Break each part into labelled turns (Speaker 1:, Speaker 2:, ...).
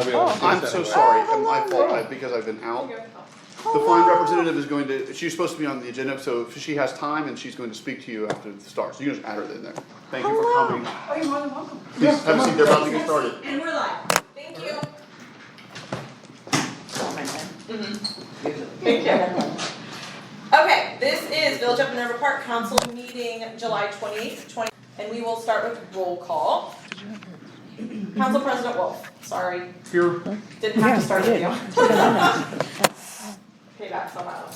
Speaker 1: be able to do
Speaker 2: I'm
Speaker 1: this
Speaker 2: so
Speaker 1: anyway.
Speaker 2: sorry, my fault, because I've been out. The fine representative is going to, she's supposed to be on the agenda, so if she has time, and she's going to speak to you after the start, so you can just add her in there. Thank you for coming.
Speaker 3: Oh, you're more than welcome.
Speaker 2: Please, have a seat, they're about to get started.
Speaker 3: And we're live. Thank you. Thank you. Okay, this is Village of Minerva Park Council meeting July 28th, and we will start with roll call. Council President Wolf, sorry,
Speaker 1: Here,
Speaker 3: didn't have to start with you. Payback's on my own.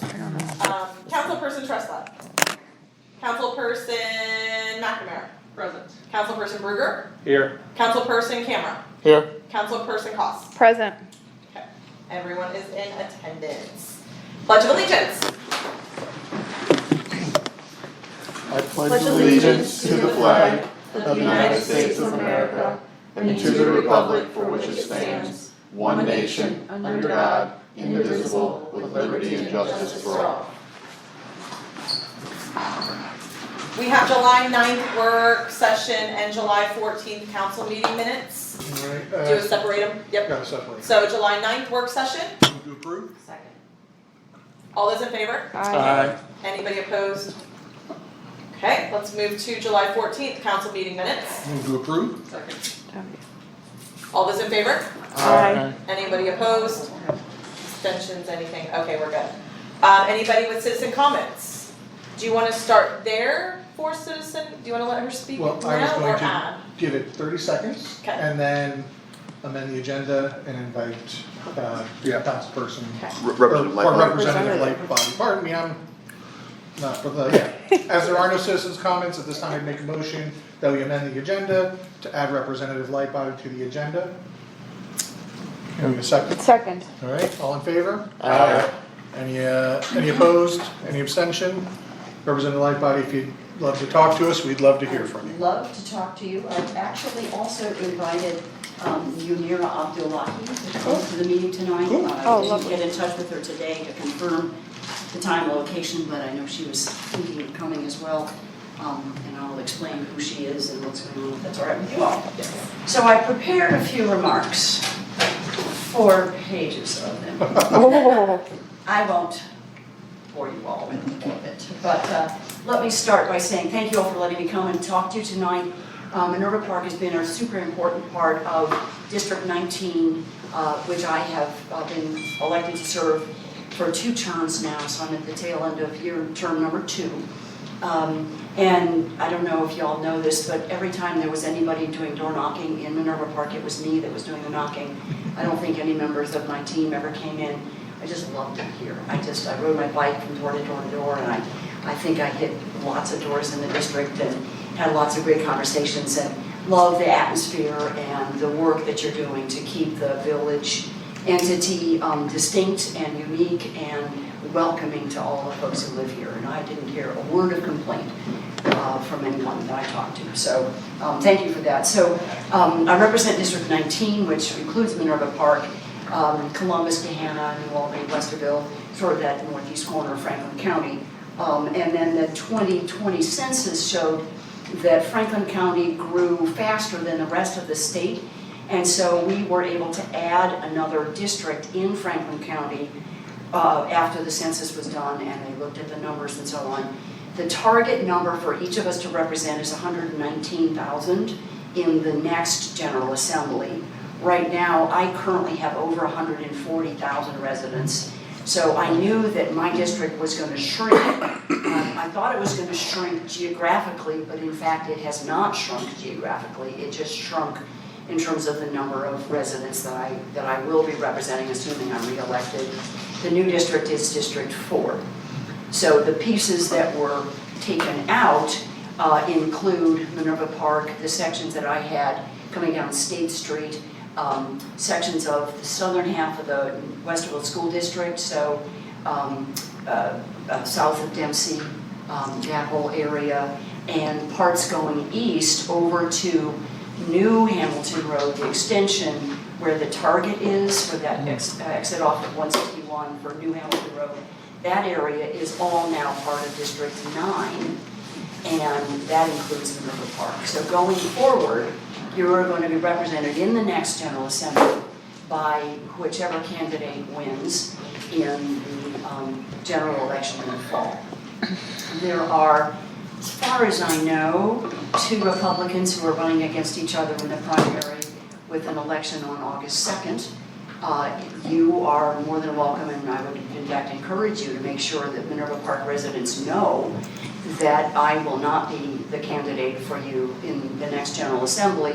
Speaker 3: Councilperson Tresla. Councilperson McNamara. Present. Councilperson Bruger.
Speaker 1: here.
Speaker 3: Councilperson Camera.
Speaker 1: Here.
Speaker 3: Councilperson Koss.
Speaker 4: Present.
Speaker 3: Okay, everyone is in attendance. Pledge of Allegiance.
Speaker 1: I
Speaker 3: Pledge allegiance
Speaker 2: to the flag
Speaker 3: of the United States of America
Speaker 2: and to the republic for which it stands, one nation, under God, indivisible, with liberty and justice for all.
Speaker 3: We have July 9th work session and July 14th council meeting minutes.
Speaker 1: Alright,
Speaker 3: Do we separate them? Yep.
Speaker 1: gotta separate.
Speaker 3: So July 9th work session.
Speaker 1: Move to approve?
Speaker 3: Second. All those in favor?
Speaker 1: Aye.
Speaker 3: Anybody opposed? Okay, let's move to July 14th council meeting minutes.
Speaker 1: Move to approve?
Speaker 3: Second. All those in favor?
Speaker 4: Aye.
Speaker 3: Anybody opposed? Abstentions, anything? Okay, we're good. Anybody with citizen comments? Do you want to start there for citizen? Do you want to let her speak
Speaker 5: Well, I was
Speaker 3: now or
Speaker 5: going to
Speaker 3: add?
Speaker 5: give it 30 seconds.
Speaker 3: Okay.
Speaker 5: And then amend the agenda and invite councilperson.
Speaker 2: Representative
Speaker 5: Or
Speaker 2: Lightfoot.
Speaker 5: representative light body, pardon me, I'm not for the, As there are no citizens' comments, at this time I'd make a motion that we amend the agenda to add representative light body to the agenda. Can we have a second?
Speaker 4: Second.
Speaker 5: All right, all in favor?
Speaker 1: Aye.
Speaker 5: Any opposed? Any abstention? Representative Lightbody, if you'd love to talk to us, we'd love to hear from you.
Speaker 6: Love to talk to you. I've actually also invited Yunira Abdullahi to come to the meeting tonight.
Speaker 4: Oh,
Speaker 6: I didn't
Speaker 4: lovely.
Speaker 6: get in touch with her today to confirm the time and location, but I know she was thinking of coming as well. And I'll explain who she is and what's going on, if that's all right with you all. So I prepared a few remarks, 4 pages of them.
Speaker 4: Oh.
Speaker 6: I won't bore you all with all of it, but let me start by saying thank you all for letting me come and talk to you tonight. Minerva Park has been a super important part of District 19, which I have been elected to serve for 2 terms now, so I'm at the tail end of term number 2. And I don't know if you all know this, but every time there was anybody doing door knocking in Minerva Park, it was me that was doing the knocking. I don't think any members of my team ever came in. I just loved it here. I rode my bike from door to door to door, and I think I hit lots of doors in the district and had lots of great conversations and love the atmosphere and the work that you're doing to keep the village entity distinct and unique and welcoming to all the folks who live here. And I didn't hear a word of complaint from anyone that I talked to. So thank you for that. So I represent District 19, which includes Minerva Park, Columbus, Gahanna, New Albany, Westerville, sort of that northeast corner of Franklin County. And then the 2020 census showed that Franklin County grew faster than the rest of the state. And so we were able to add another district in Franklin County after the census was done and they looked at the numbers and so on. The target number for each of us to represent is 119,000 in the next General Assembly. Right now, I currently have over 140,000 residents. So I knew that my district was going to shrink. I thought it was going to shrink geographically, but in fact it has not shrunk geographically. It just shrunk in terms of the number of residents that I will be representing, assuming I'm re-elected. The new district is District 4. So the pieces that were taken out include Minerva Park, the sections that I had coming down State Street, sections of the southern half of the Westerville School District, so south of Dempsey, that whole area, and parts going east over to New Hamilton Road, the extension where the Target is, where that exit off of 161 for New Hamilton Road. That area is all now part of District 9, and that includes Minerva Park. So going forward, you are going to be represented in the next General Assembly by whichever candidate wins in the general election in the fall. There are, as far as I know, 2 Republicans who are running against each other in the primary with an election on August 2nd. You are more than welcome, and I would in fact encourage you to make sure that Minerva Park residents know that I will not be the candidate for you in the next General Assembly.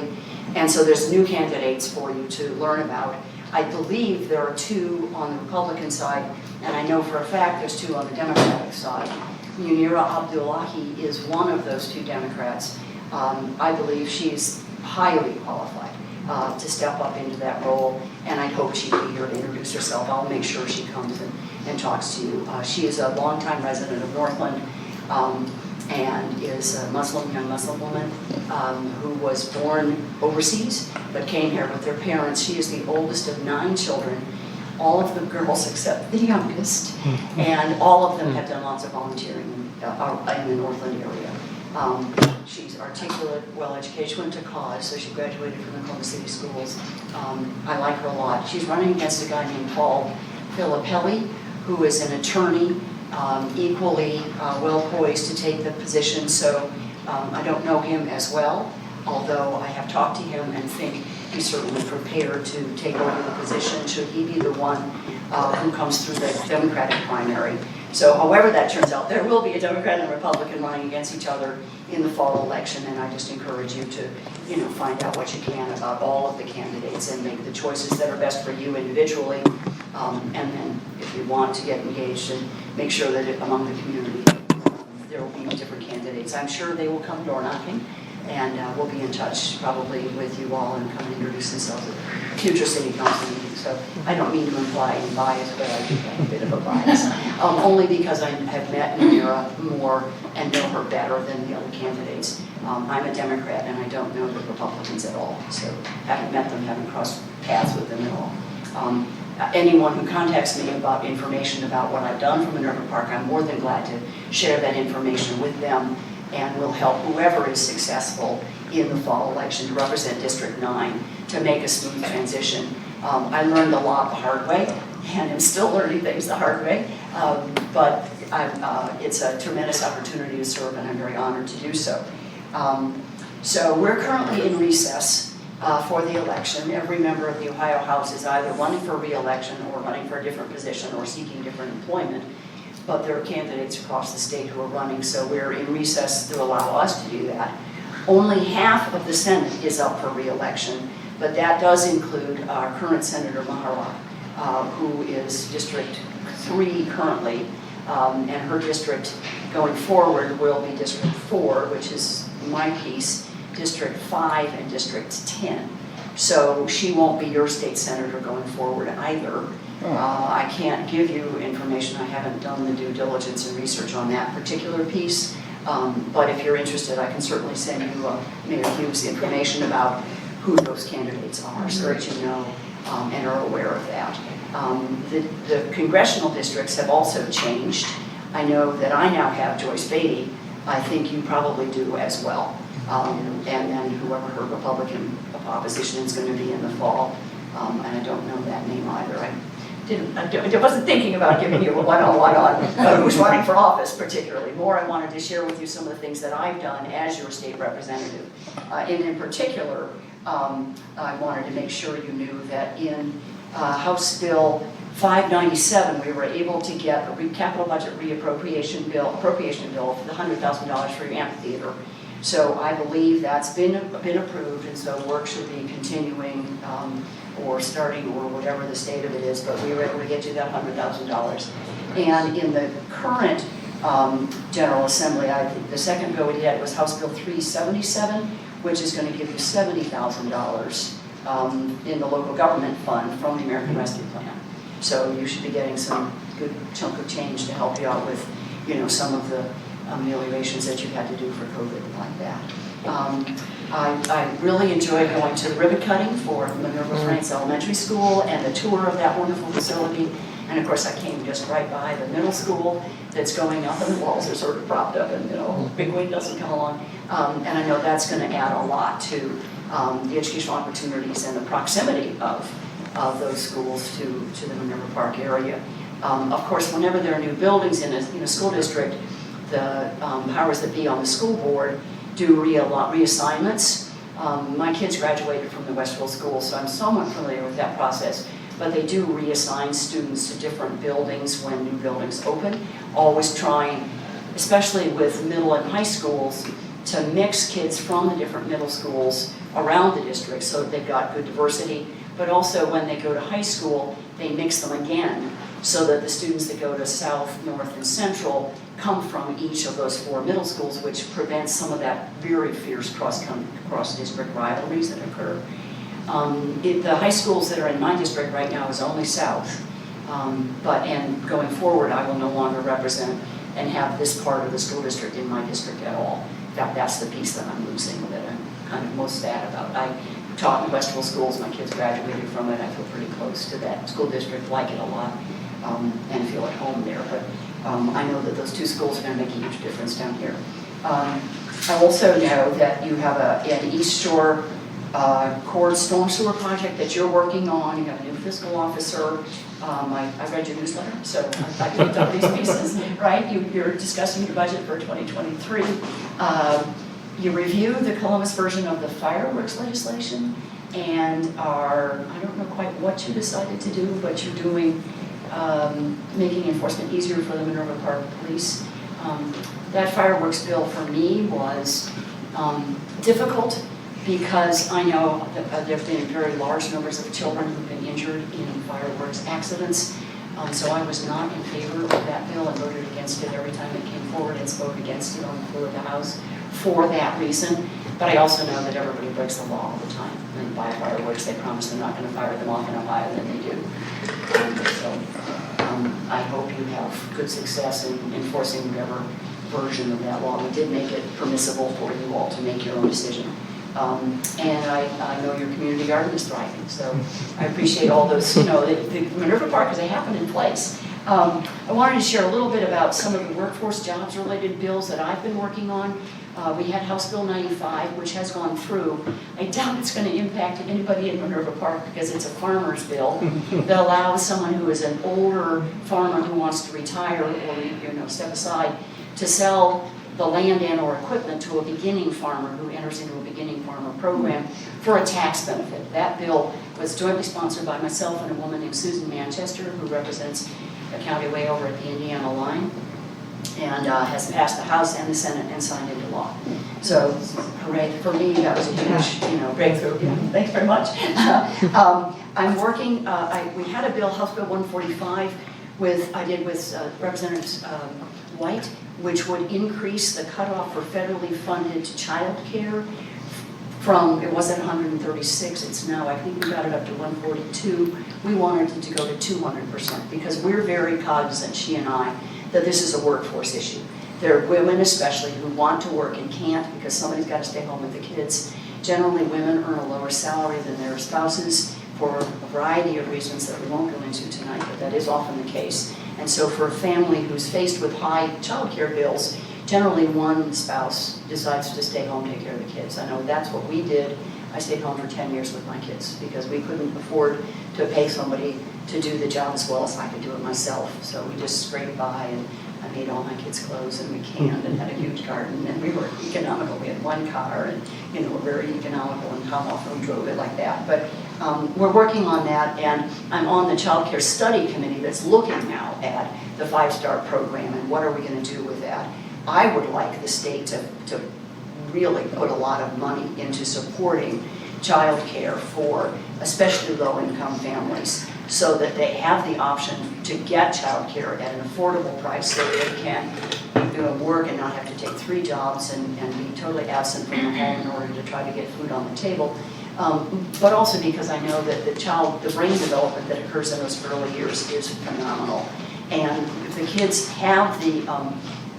Speaker 6: And so there's new candidates for you to learn about. I believe there are 2 on the Republican side, and I know for a fact there's 2 on the Democratic side. Munira Abdullahi is one of those 2 Democrats. I believe she's highly qualified to step up into that role, and I hope she'd be here to introduce herself. I'll make sure she comes and talks to you. She is a longtime resident of Northland, and is a young Muslim woman who was born overseas but came here with their parents. She is the oldest of 9 children, all of them girls except the youngest, and all of them have done lots of volunteering in the Northland area. She's articulate, well-educated. She went to college, so she graduated from the Oklahoma City schools. I like her a lot. She's running against a guy named Paul Filippelli, who is an attorney, equally well-poised to take the position. So I don't know him as well, although I have talked to him and think he's certainly prepared to take over the position should he be the one who comes through the Democratic primary. So however that turns out, there will be a Democrat and a Republican running against each other in the fall election, and I just encourage you to, find out what you can about all of the candidates and make the choices that are best for you individually. And then if you want to get engaged, and make sure that among the community there will be different candidates. I'm sure they will come door knocking, and we'll be in touch probably with you all and come and introduce themselves at future city council meetings. So I don't mean to imply any bias, but I do have a bit of a bias. Only because I have met Munira more and know her better than the other candidates. I'm a Democrat and I don't know the Republicans at all. So haven't met them, haven't crossed paths with them at all. Anyone who contacts me about information about what I've done for Minerva Park, I'm more than glad to share that information with them, and will help whoever is successful in the fall election to represent District 9 to make a smooth transition. I learned a lot the hard way, and I'm still learning things the hard way, but it's a tremendous opportunity to serve, and I'm very honored to do so. So we're currently in recess for the election. Every member of the Ohio House is either running for re-election or running for a different position or seeking different employment. But there are candidates across the state who are running, so we're in recess to allow us to do that. Only half of the Senate is up for re-election, but that does include our current Senator Mahara, who is District 3 currently, and her district going forward will be District 4, which is my piece, District 5 and District 10. So she won't be your state senator going forward either. I can't give you information. I haven't done the due diligence and research on that particular piece. But if you're interested, I can certainly send you Mayor Hughes information about who those candidates are, so that you know and are aware of that. The congressional districts have also changed. I know that I now have Joyce Beatty. I think you probably do as well. And then whoever her Republican opposition is going to be in the fall. And I don't know that name either. I wasn't thinking about giving you a one-on-one on who's running for office particularly. More, I wanted to share with you some of the things that I've done as your state representative. And in particular, I wanted to make sure you knew that in House Bill 597, we were able to get a capital budget appropriation bill for the $100,000 for your amphitheater. So I believe that's been approved, and so work should be continuing or starting or whatever the state of it is, but we were able to get you that $100,000. And in the current General Assembly, the second bill we had was House Bill 377, which is going to give you $70,000 in the local government fund from the American Rescue Plan. So you should be getting some good chunk of change to help you out with, some of the ameliorations that you've had to do for COVID like that. I really enjoyed going to the ribbon cutting for Minerva France Elementary School and the tour of that wonderful facility. And of course I came just right by the middle school that's going up, and the walls are sort of propped up, and big wind doesn't come along. And I know that's going to add a lot to the educational opportunities and the proximity of those schools to the Minerva Park area. Of course, whenever there are new buildings in a school district, the powers that be on the school board do reassignments. My kids graduated from the Westville School, so I'm somewhat familiar with that process. But they do reassign students to different buildings when new buildings open, always trying, especially with middle and high schools, to mix kids from the different middle schools around the district so that they've got good diversity. But also when they go to high school, they mix them again so that the students that go to South, North, and Central come from each of those 4 middle schools, which prevents some of that very fierce cross-district rivalries that occur. The high schools that are in my district right now is only South, and going forward, I will no longer represent and have this part of the school district in my district at all. In fact, that's the piece that I'm losing, that I'm kind of most sad about. I taught in Westville schools, my kids graduated from it, I feel pretty close to that school district, like it a lot, and feel at home there, but I know that those 2 schools are going to make a huge difference down here. I also know that you have an East Shore Cord storm sewer project that you're working on. You have a new fiscal officer. I read your newsletter, so I picked up these pieces, right? You're discussing your budget for 2023. You review the Columbus version of the fireworks legislation and I don't know quite what you decided to do, but you're doing, making enforcement easier for the Minerva Park Police. That fireworks bill for me was difficult because I know that there have been very large numbers of children who've been injured in fireworks accidents. So I was not in favor of that bill and voted against it every time it came forward and spoke against it on the floor of the House for that reason. But I also know that everybody breaks the law all the time. When they buy fireworks, they promise they're not going to fire them off in Ohio, and then they do. I hope you have good success in enforcing whatever version of that law. We did make it permissible for you all to make your own decision. And I know your community garden is thriving, so I appreciate all those, the Minerva Park is a happening place. I wanted to share a little bit about some of the workforce jobs related bills that I've been working on. We had House Bill 95, which has gone through. I doubt it's going to impact anybody in Minerva Park because it's a farmer's bill that allows someone who is an older farmer who wants to retire or step aside to sell the land and or equipment to a beginning farmer who enters into a beginning farmer program for a tax benefit. That bill was jointly sponsored by myself and a woman named Susan Manchester, who represents a county way over at the Indiana line, and has passed the House and the Senate and signed into law. So, hooray, for me, that was a huge, breakthrough. Yeah, thanks very much. I'm working, we had a bill, House Bill 145, with Representative White, which would increase the cutoff for federally funded child care from, it was at 136, it's now, I think we got it up to 142. We wanted it to go to 200% because we're very cognizant, she and I, that this is a workforce issue. There are women especially who want to work and can't because somebody's got to stay home with the kids. Generally, women earn a lower salary than their spouses for a variety of reasons that we won't go into tonight, but that is often the case. And so for a family who's faced with high child care bills, generally one spouse decides to stay home and take care of the kids. I know that's what we did. I stayed home for 10 years with my kids because we couldn't afford to pay somebody to do the job as well as I could do it myself. So we just scraped by, and I made all my kids' clothes, and we canned and had a huge garden, and we were economical. We had one car, and we're very economical, and Tom often drove it like that. But we're working on that, and I'm on the Child Care Study Committee that's looking now at the 5-star program and what are we going to do with that. I would like the state to really put a lot of money into supporting child care for especially low-income families so that they have the option to get child care at an affordable price so they can work and not have to take 3 jobs and be totally absent from the home in order to try to get food on the table. But also because I know that the brain development that occurs in those early years is phenomenal. And if the kids have the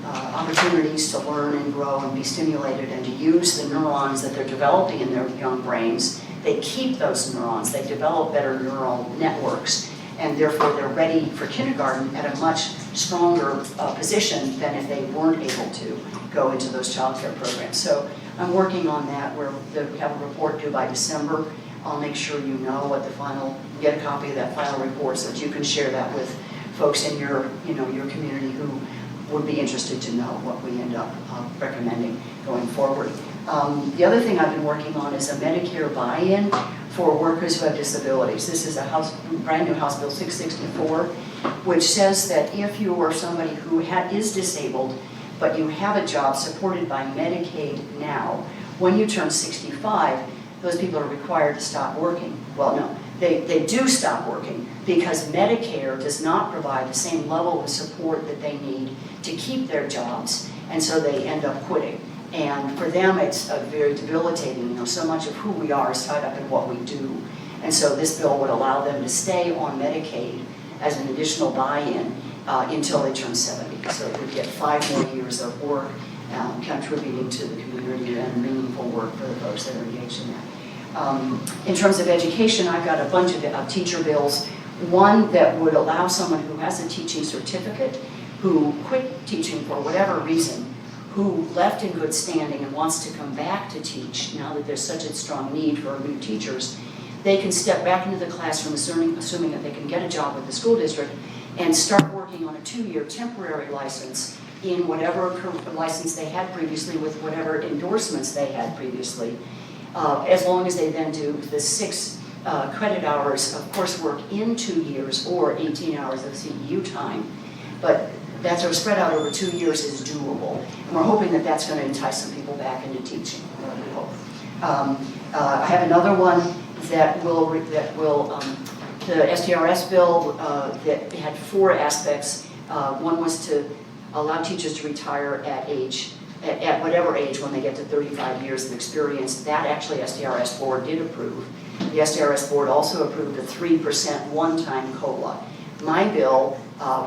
Speaker 6: opportunities to learn and grow and be stimulated and to use the neurons that they're developing in their young brains, they keep those neurons, they develop better neural networks, and therefore they're ready for kindergarten at a much stronger position than if they weren't able to go into those child care programs. So I'm working on that. We have a report due by December. I'll make sure you know what the final, get a copy of that final report so that you can share that with folks in your, your community who would be interested to know what we end up recommending going forward. The other thing I've been working on is a Medicare buy-in for workers who have disabilities. This is a brand new House Bill 664, which says that if you are somebody who is disabled, but you have a job supported by Medicaid now, when you turn 65, those people are required to stop working. Well, no, they do stop working because Medicare does not provide the same level of support that they need to keep their jobs, and so they end up quitting. And for them, it's very debilitating. So much of who we are is tied up in what we do. And so this bill would allow them to stay on Medicaid as an additional buy-in until they turn 70. So they would get 5 more years of work contributing to the community and meaningful work for the folks that are engaged in that. In terms of education, I've got a bunch of teacher bills. One that would allow someone who has a teaching certificate, who quit teaching for whatever reason, who left in good standing and wants to come back to teach now that there's such a strong need for new teachers, they can step back into the classroom, assuming that they can get a job with the school district, and start working on a 2-year temporary license in whatever license they had previously with whatever endorsements they had previously, as long as they then do the 6 credit hours of coursework in 2 years or 18 hours of CEU time. But that sort of spread out over 2 years is doable. And we're hoping that that's going to entice some people back into teaching. We hope. I have another one that will the STRS bill that had 4 aspects. One was to allow teachers to retire at whatever age when they get to 35 years of experience. That actually STRS board did approve. The STRS board also approved a 3% one-time COLA. My bill,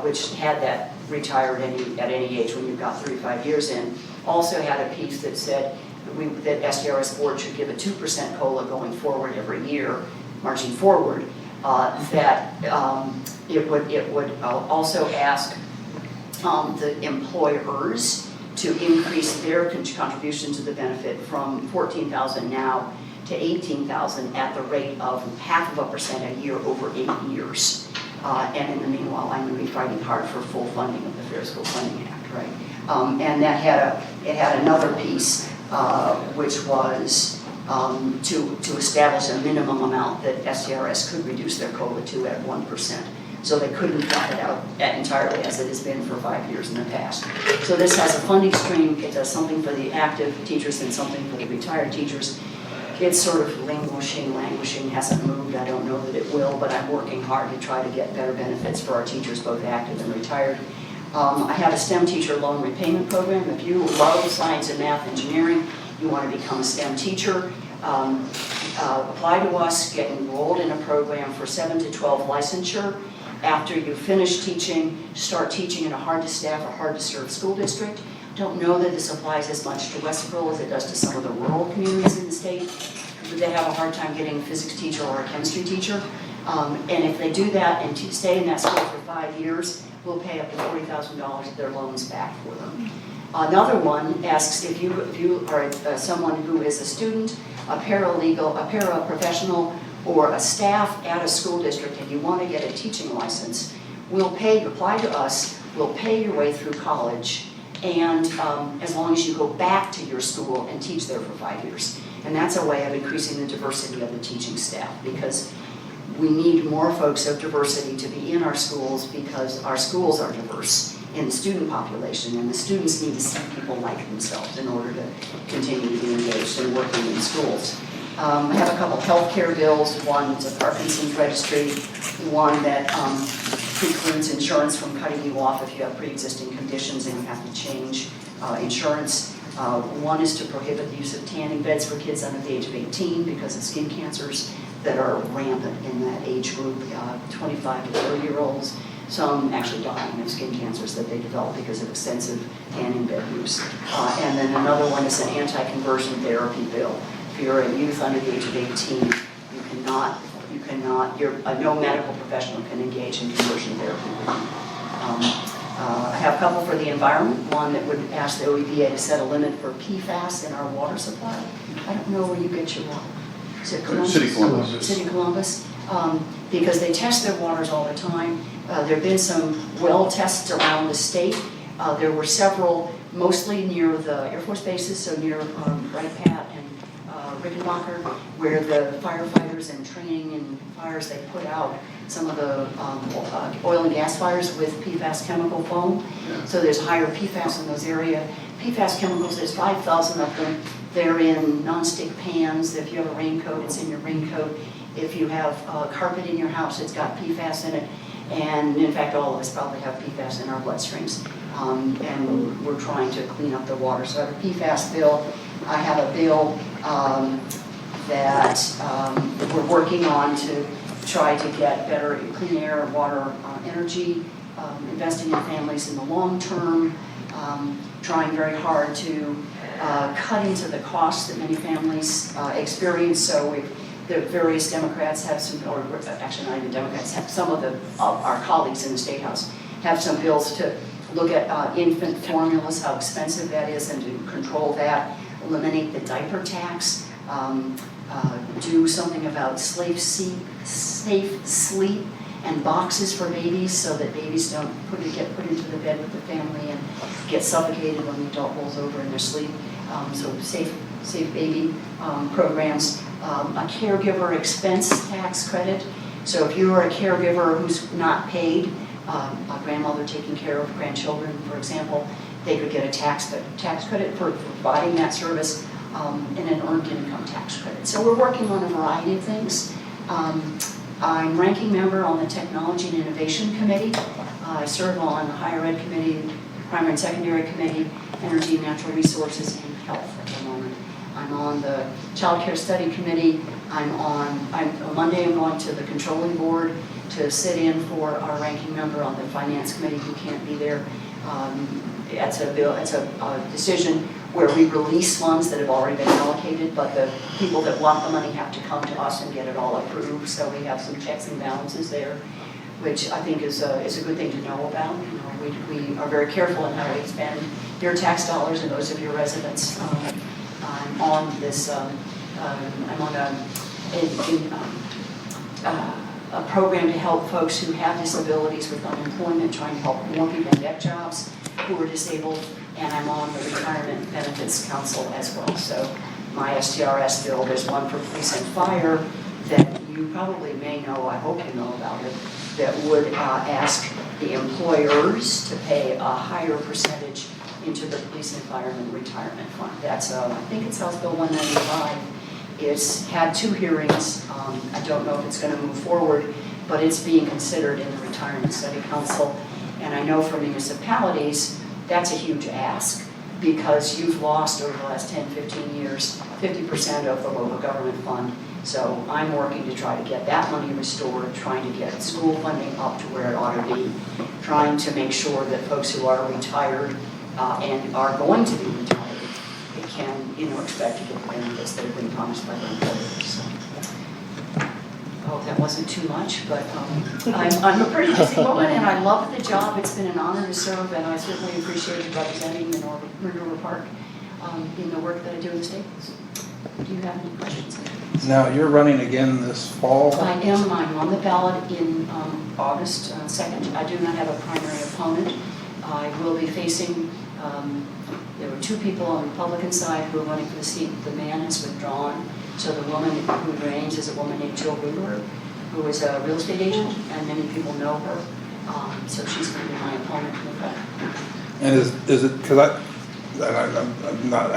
Speaker 6: which had that retire at any age when you've got 35 years in, also had a piece that said that STRS board should give a 2% COLA going forward every year, marching forward. That it would also ask the employers to increase their contribution to the benefit from $14,000 now to $18,000 at the rate of 0.5% a year over 8 years. And in the meanwhile, I'm going to be fighting hard for full funding of the Fair School Funding Act, right? And that had another piece, which was to establish a minimum amount that STRS could reduce their COLA to at 1%. So they couldn't cut it out entirely as it has been for 5 years in the past. So this has a funding stream. It does something for the active teachers and something for the retired teachers. It's sort of languishing, hasn't moved. I don't know that it will, but I'm working hard to try to get better benefits for our teachers, both active and retired. I have a STEM teacher loan repayment program. If you love science and math, engineering, you want to become a STEM teacher, apply to us, get enrolled in a program for 7 to 12 licensure. After you finish teaching, start teaching in a hard-to-staff or hard-to-serve school district. Don't know that this applies as much to Westboro as it does to some of the rural communities in the state. They have a hard time getting a physics teacher or a chemistry teacher. And if they do that and stay in that school for 5 years, we'll pay up to $40,000 of their loans back for them. Another one asks if you are someone who is a student, a paralegal, a paraprofessional, or a staff at a school district and you want to get a teaching license, apply to us, we'll pay your way through college, and as long as you go back to your school and teach there for 5 years. And that's a way of increasing the diversity of the teaching staff, because we need more folks of diversity to be in our schools because our schools are diverse in the student population, and the students need to see people like themselves in order to continue to be engaged in working in schools. I have a couple healthcare bills. One is a Parkinson's registry, one that precludes insurance from cutting you off if you have pre-existing conditions and you have to change insurance. One is to prohibit the use of tanning beds for kids under the age of 18 because of skin cancers that are rampant in that age group, 25 to 30-year-olds. Some actually dying of skin cancers that they develop because of extensive tanning bed use. And then another one is an anti-conversion therapy bill. If you're a youth under the age of 18, no medical professional can engage in conversion therapy with you. I have a couple for the environment. One that would ask the OEPA to set a limit for PFAS in our water supply. I don't know where you get your water. is it Columbus?
Speaker 2: City Columbus.
Speaker 6: City Columbus, because they test their waters all the time. There have been some well tests around the state. There were several, mostly near the Air Force bases, so near Wright Pat and Rickenbacker, where the firefighters and training and fires, they put out some of the oil and gas fires with PFAS chemical foam.
Speaker 2: Yeah.
Speaker 6: So there's higher PFAS in those areas. PFAS chemicals, there's 5,000 of them. They're in nonstick pans. If you have a raincoat, it's in your raincoat. If you have carpet in your house, it's got PFAS in it. And in fact, all of us probably have PFAS in our bloodstreams. And we're trying to clean up the water. So I have a PFAS bill. I have a bill that we're working on to try to get better clean air, water, energy, investing in families in the long term, trying very hard to cut into the costs that many families experience. So the various Democrats have some, or actually not even Democrats, have some of our colleagues in the State House have some bills to look at infant formulas, how expensive that is, and to control that, eliminate the diaper tax, do something about safe sleep and boxes for babies so that babies don't get put into the bed with the family and get suffocated when the adult rolls over in their sleep. So safe baby programs, a caregiver expense tax credit. So if you are a caregiver who's not paid, a grandmother taking care of grandchildren, for example, they could get a tax credit for providing that service, and an earned income tax credit. So we're working on a variety of things. I'm ranking member on the Technology and Innovation Committee. I serve on the Higher Ed Committee, Primary and Secondary Committee, Energy and Natural Resources, and Health at the moment. I'm on the Child Care Study Committee. On Monday I'm going to the Controlling Board to sit in for our ranking member on the Finance Committee who can't be there. It's a decision where we release funds that have already been allocated, but the people that want the money have to come to us and get it all approved. So we have some checks and balances there, which I think is a good thing to know about. You know, we are very careful in how we spend your tax dollars and those of your residents. I'm on this. I'm on a program to help folks who have disabilities with unemployment, trying to help more people get jobs who are disabled, and I'm on the Retirement Benefits Council as well. So my STRS bill, there's one for police and fire that you probably may know, I hope you know about it, that would ask the employers to pay a higher percentage into the police and fireman retirement fund. That's, I think it's House Bill 195. It's had 2 hearings. I don't know if it's going to move forward, but it's being considered in the Retirement Study Council. And I know for municipalities, that's a huge ask because you've lost over the last 10, 15 years, 50% of the local government fund. So I'm working to try to get that money restored, trying to get school funding up to where it ought to be, trying to make sure that folks who are retired and are going to be retired can, expect to get the benefits that have been promised by their employers. So, I hope that wasn't too much, but I'm a pretty busy woman and I love the job. It's been an honor to serve, and I certainly appreciated representing Minerva Park in the work that I do in the state. Do you have any questions?
Speaker 1: Now, you're running again this fall?
Speaker 6: I am. I'm on the ballot in August 2nd. I do not have a primary opponent. I will be facing, there were 2 people on the Republican side who are running for the seat. The man has withdrawn. So the woman who reigns is a woman named Jill Ruler, who is a real estate agent, and many people know her. So she's going to be my opponent in the fall.
Speaker 1: And is it, because I'm not,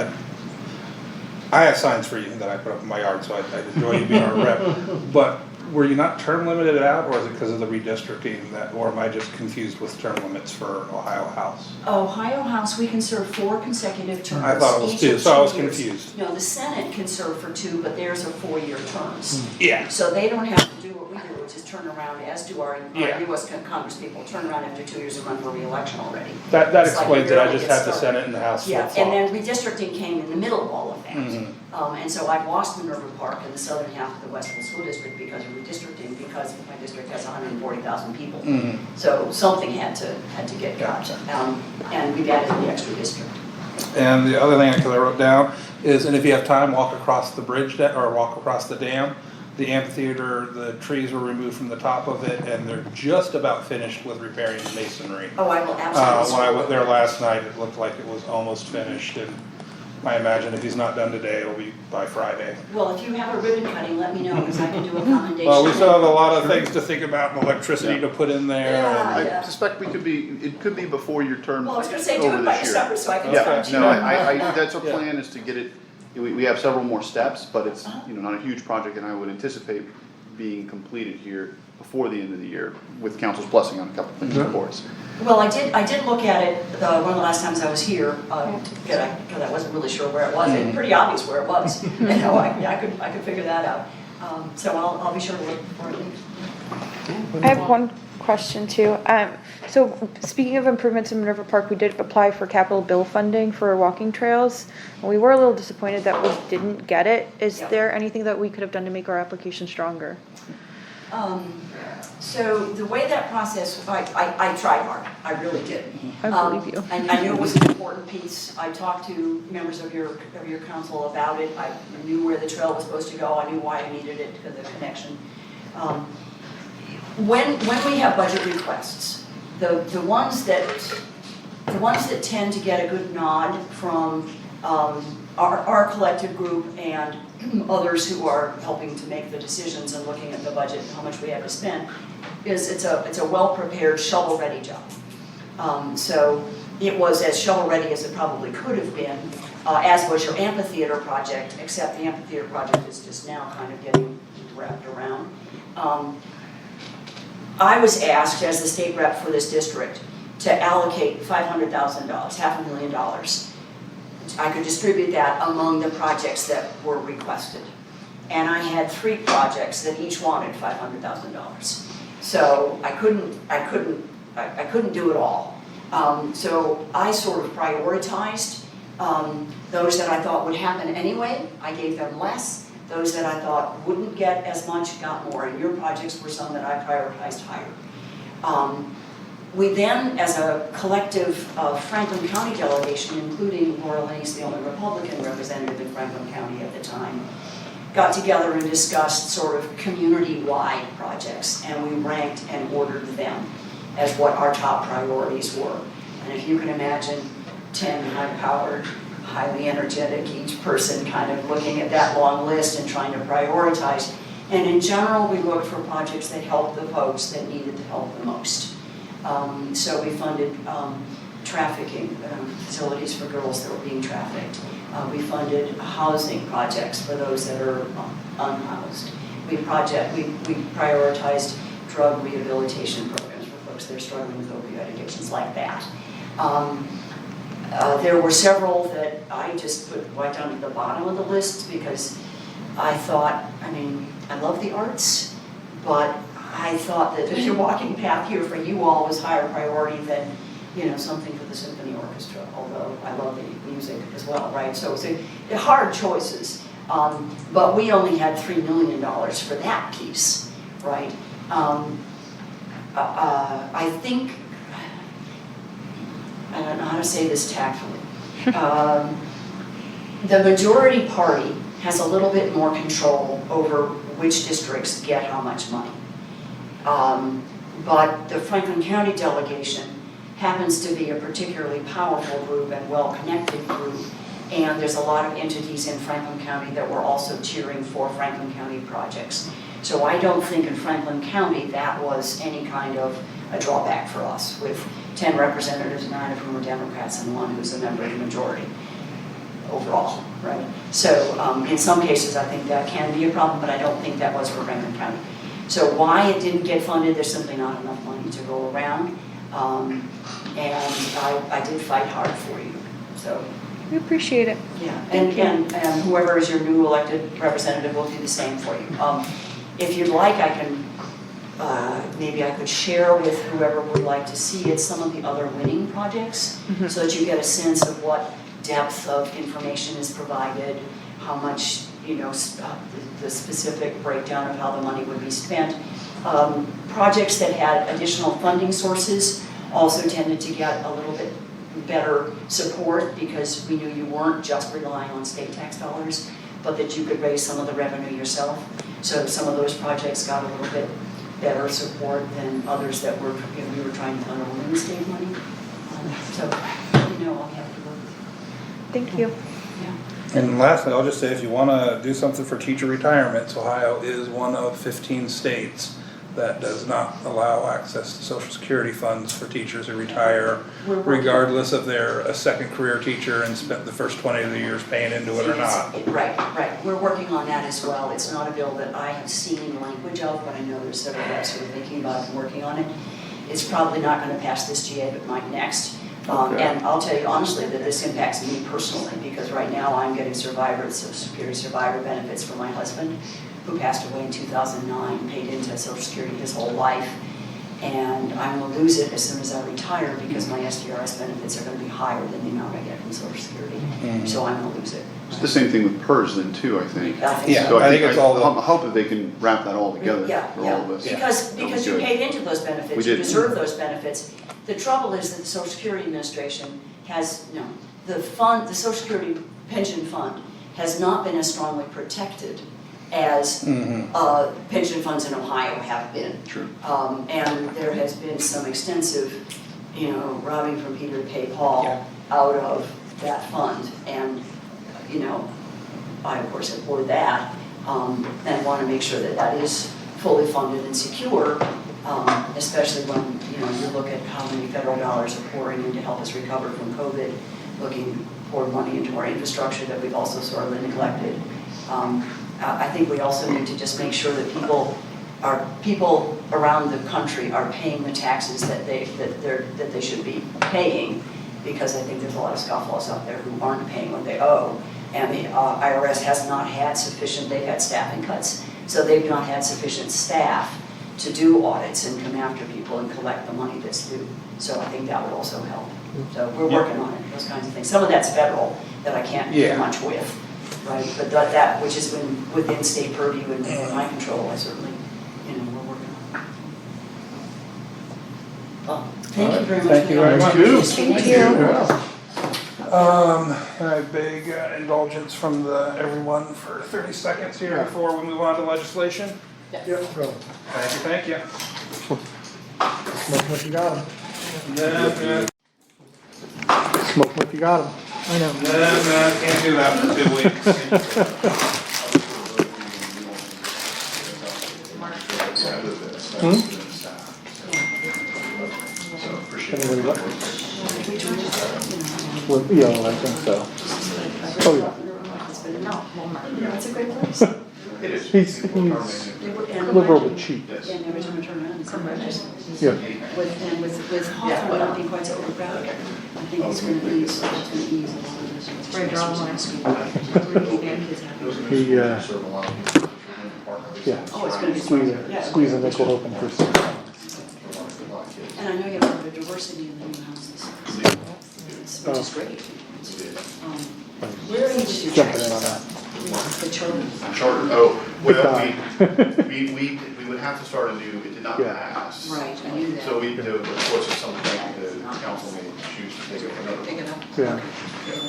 Speaker 1: I have signs for you that I put up in my yard, so I enjoy you being our rep. But were you not term limited out, or is it because of the redistricting that, or am I just confused with term limits for Ohio House?
Speaker 6: Ohio House, we can serve 4 consecutive terms.
Speaker 1: I thought it was
Speaker 6: each
Speaker 1: 2,
Speaker 6: of
Speaker 1: so I was
Speaker 6: 2 years.
Speaker 1: confused.
Speaker 6: No, the Senate can serve for 2, but theirs are 4-year terms.
Speaker 1: Yeah.
Speaker 6: So they don't have to do what we do, which is turn around, as do our
Speaker 1: Yeah.
Speaker 6: US Congress people, turn around after 2 years and run for re-election already.
Speaker 1: That
Speaker 6: It's like
Speaker 1: explains
Speaker 6: you
Speaker 1: it, I
Speaker 6: barely
Speaker 1: just
Speaker 6: get
Speaker 1: had the
Speaker 6: started.
Speaker 1: Senate and the House
Speaker 6: Yeah,
Speaker 1: flip-flop.
Speaker 6: and then redistricting came in the middle of all of that.
Speaker 1: Mhm.
Speaker 6: And so I've lost Minerva Park in the southern half of the Westville School District because of redistricting, because my district has 140,000 people.
Speaker 1: Mhm.
Speaker 6: So something had to get got.
Speaker 1: Gotcha.
Speaker 6: And we've added the extra district.
Speaker 1: And the other thing, because I wrote down, is, and if you have time, walk across the bridge or walk across the dam. The amphitheater, the trees were removed from the top of it, and they're just about finished with repairing the masonry.
Speaker 6: Oh, I will absolutely.
Speaker 1: When I went there last night, it looked like it was almost finished, and I imagine if he's not done today, it'll be by Friday.
Speaker 6: Well, if you have a ribbon cutting, let me know, because I can do a commendation.
Speaker 1: Well, we still have a lot of things to think about, and electricity to put in there.
Speaker 6: Yeah.
Speaker 1: and-
Speaker 2: I suspect it could be before your term
Speaker 6: Well, I was gonna say, do
Speaker 2: over
Speaker 6: it by
Speaker 2: this year.
Speaker 6: December, so I can
Speaker 2: Yeah,
Speaker 6: start.
Speaker 2: no, that's our
Speaker 1: Yeah.
Speaker 2: plan is to get it, we have several more steps, but it's, not a huge project, and I would anticipate being completed here before the end of the year, with council's blessing on a couple things, of course.
Speaker 6: Well, I did look at it, one of the last times I was here, because I wasn't really sure where it was, it's pretty obvious where it was. I could figure that out. So I'll be sure to look for it.
Speaker 4: I have one question too. So speaking of improvements in Minerva Park, we did apply for capital bill funding for walking trails. And we were a little disappointed that we didn't get it. Is
Speaker 6: Yeah.
Speaker 4: there anything that we could have done to make our application stronger?
Speaker 6: So the way that process, I tried hard, I really did.
Speaker 4: I believe you.
Speaker 6: I knew it was an important piece. I talked to members of your council about it. I knew where the trail was supposed to go. I knew why I needed it, because of the connection. When we have budget requests, the ones that tend to get a good nod from our collective group and others who are helping to make the decisions and looking at the budget and how much we have to spend, is it's a well-prepared, shovel-ready job. So it was as shovel-ready as it probably could have been, as was your amphitheater project, except the amphitheater project is just now kind of getting wrapped around. I was asked as the state rep for this district to allocate $500,000, $500,000. I could distribute that among the projects that were requested. And I had 3 projects that each wanted $500,000. So I couldn't do it all. So I sort of prioritized those that I thought would happen anyway. I gave them less. Those that I thought wouldn't get as much got more, and your projects were some that I prioritized higher. We then, as a collective Franklin County delegation, including Laura Lenny's the only Republican representative in Franklin County at the time, got together and discussed sort of community-wide projects, and we ranked and ordered them as what our top priorities were. And if you can imagine 10 high-powered, highly energetic, each person kind of looking at that long list and trying to prioritize. And in general, we looked for projects that helped the folks that needed the help the most. So we funded trafficking facilities for girls that were being trafficked. We funded housing projects for those that are unhoused. We prioritized drug rehabilitation programs for folks that are struggling with opioid addictions, like that. There were several that I just put right down at the bottom of the list because I thought, I love the arts, but I thought that your walking path here for you all was higher priority than, something for the symphony orchestra, although I love the music as well, right? So it's hard choices, but we only had $3 million for that piece, right? I think, I don't know how to say this tactfully. The majority party has a little bit more control over which districts get how much money. But the Franklin County delegation happens to be a particularly powerful group and well-connected group, and there's a lot of entities in Franklin County that were also cheering for Franklin County projects. So I don't think in Franklin County that was any kind of a drawback for us, with 10 representatives, 9 of whom are Democrats and 1 who's a member of the majority overall, right? So in some cases I think that can be a problem, but I don't think that was for Franklin County. So why it didn't get funded, there's simply not enough money to go around. And I did fight hard for you, so.
Speaker 4: We appreciate it.
Speaker 6: Yeah, and whoever is your new elected representative will do the same for you. If you'd like, I can, maybe I could share with whoever would like to see it some of the other winning projects, so that you get a sense of what depth of information is provided, how much, the specific breakdown of how the money would be spent. Projects that had additional funding sources also tended to get a little bit better support because we knew you weren't just relying on state tax dollars, but that you could raise some of the revenue yourself. So some of those projects got a little bit better support than others that were, we were trying to funnel in state money. So, I'll have to work.
Speaker 4: Thank you.
Speaker 6: Yeah.
Speaker 1: And lastly, I'll just say, if you wanna do something for teacher retirements, Ohio is one of 15 states that does not allow access to social security funds for teachers who retire,
Speaker 6: We're working-
Speaker 1: regardless if they're a second career teacher and spent the first 20 of the years paying into it or not.
Speaker 6: Right, right. We're working on that as well. It's not a bill that I have seen language of, but I know there's several reps who are thinking about it and working on it. It's probably not gonna pass this GA, but might next.
Speaker 1: Okay.
Speaker 6: And I'll tell you honestly that this impacts me personally, because right now I'm getting Social Security survivor benefits from my husband, who passed away in 2009, paid into Social Security his whole life. And I'm gonna lose it as soon as I retire because my SDRS benefits are gonna be higher than the amount I get from Social Security. So I'm gonna lose it.
Speaker 2: It's the same thing with PERS then too, I think.
Speaker 6: I think
Speaker 1: Yeah.
Speaker 6: so.
Speaker 2: So
Speaker 1: I think it's all the-
Speaker 2: I hope that they can wrap that all together
Speaker 6: Yeah,
Speaker 2: for all
Speaker 6: yeah,
Speaker 2: of us.
Speaker 6: because you
Speaker 2: good.
Speaker 6: paid into those
Speaker 2: We
Speaker 6: benefits, you
Speaker 2: did.
Speaker 6: deserve those benefits. The trouble is that the Social Security Administration has, the Social Security Pension Fund has not been as strongly protected as pension funds in Ohio have been.
Speaker 2: True.
Speaker 6: And there has been some extensive, robbing from Peter to pay Paul out of that fund. And, I of course abhor that, and want to make sure that that is fully funded and secure, especially when, you look at how many federal dollars are pouring in to help us recover from COVID, pour money into our infrastructure that we've also sorely neglected. I think we also need to just make sure that people around the country are paying the taxes that they should be paying, because I think there's a lot of scofflaws out there who aren't paying what they owe. And the IRS has not had sufficient, they've had staffing cuts, so they've not had sufficient staff to do audits and come after people and collect the money that's due. So I think that would also help. So we're working on it, those kinds of things. Some of that's federal that I can't do much with, right? But that which is within state purview and within my control, I certainly, we're working on it. Well, thank you very much.
Speaker 1: Thank you very much.
Speaker 4: Thank you.
Speaker 1: I beg indulgence from everyone for 30 seconds here before we move on to legislation.
Speaker 5: Yep, go.
Speaker 1: Thank you.
Speaker 5: Smoke what you got 'em.
Speaker 1: Then,
Speaker 5: Smoke what you got 'em. I know.
Speaker 1: can't do that for 2 weeks.
Speaker 5: Anybody what? Well, yeah, well, I think so. Oh, yeah.
Speaker 6: It's a great place.
Speaker 5: He's liberal but cheap.
Speaker 6: And every time I turn around, it's gorgeous.
Speaker 5: Yeah.
Speaker 6: With Hawthorne not being quite so overcrowded, I think it's going to ease a lot of this.
Speaker 7: Right, draw the line.
Speaker 5: He, yeah,
Speaker 6: Oh, it's going to be.
Speaker 5: squeeze a nickel open for some.
Speaker 6: And I know you have a lot of diversity in the new houses. Which is great. Where are you with your
Speaker 5: Jumping in
Speaker 6: taxes?
Speaker 5: on that.
Speaker 6: The children.
Speaker 2: Charter,
Speaker 5: Good
Speaker 2: well,
Speaker 5: God.
Speaker 2: we would have to start anew, it did not
Speaker 5: Yeah.
Speaker 2: pass.
Speaker 6: Right, I knew that.
Speaker 2: So we, of course, it's something the council may choose to take it another.
Speaker 6: Pick it up.
Speaker 5: Yeah.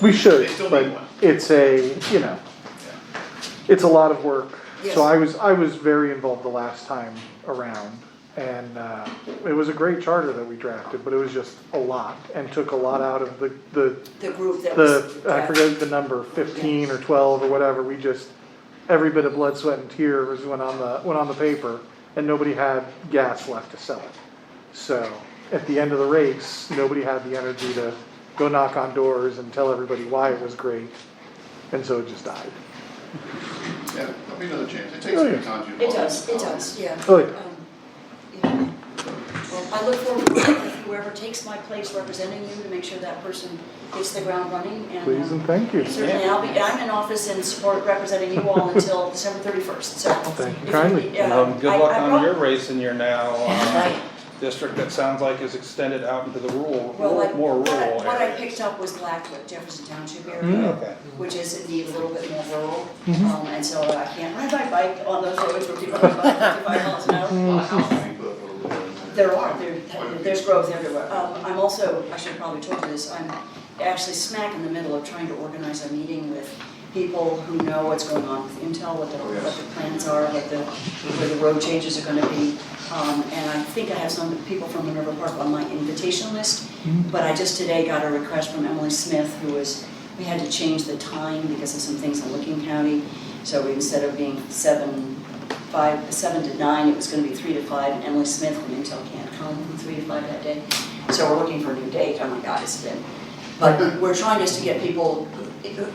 Speaker 5: We should,
Speaker 2: They still
Speaker 5: but
Speaker 2: need one.
Speaker 5: it's it's a lot of work.
Speaker 6: Yes.
Speaker 5: So I was very involved the last time around, and it was a great charter that we drafted, but it was just a lot, and took a lot out of the
Speaker 6: The group that was.
Speaker 5: I forget the number, 15 or 12 or whatever, we just, every bit of blood, sweat and tears went on the paper, and nobody had gas left to sell it. So, at the end of the race, nobody had the energy to go knock on doors and tell everybody why it was great, and so it just died.
Speaker 2: Yeah, there'll be another chance, it takes
Speaker 5: Oh,
Speaker 2: a few
Speaker 5: yeah.
Speaker 2: times.
Speaker 6: It does, yeah.
Speaker 5: Oh, yeah.
Speaker 6: Yeah. Well, I look forward to working with whoever takes my place representing you to make sure that person hits the ground running, and.
Speaker 5: Please and thank you.
Speaker 6: Certainly, I'm in office and support representing you all until December 31st, so.
Speaker 5: Thank you
Speaker 6: if
Speaker 5: kindly.
Speaker 6: need,
Speaker 1: Good luck
Speaker 6: I
Speaker 1: on
Speaker 6: brought-
Speaker 1: your race in your now
Speaker 6: Right.
Speaker 1: district that sounds like is extended out into the
Speaker 6: Well,
Speaker 1: more rural
Speaker 6: what I
Speaker 1: areas.
Speaker 6: picked up was Blackwood, Jefferson Township area,
Speaker 1: Okay.
Speaker 6: which is indeed a little bit more rural. And so I can't ride my bike on those roads where people are going 55 miles an hour. There's growth everywhere. I'm also, I should probably talk to this, I'm actually smack in the middle of trying to organize a meeting with people who know what's going on with Intel, what the plans are, where the road changes are gonna be. And I think I have some people from Minerva Park on my invitation list, but I just today got a request from Emily Smith, we had to change the time because of some things in Licking County. So instead of being 7 to 9, it was gonna be 3 to 5, and Emily Smith from Intel can't come from 3 to 5 that day. So we're looking for a new date, oh my God, it's been. But we're trying just to get people,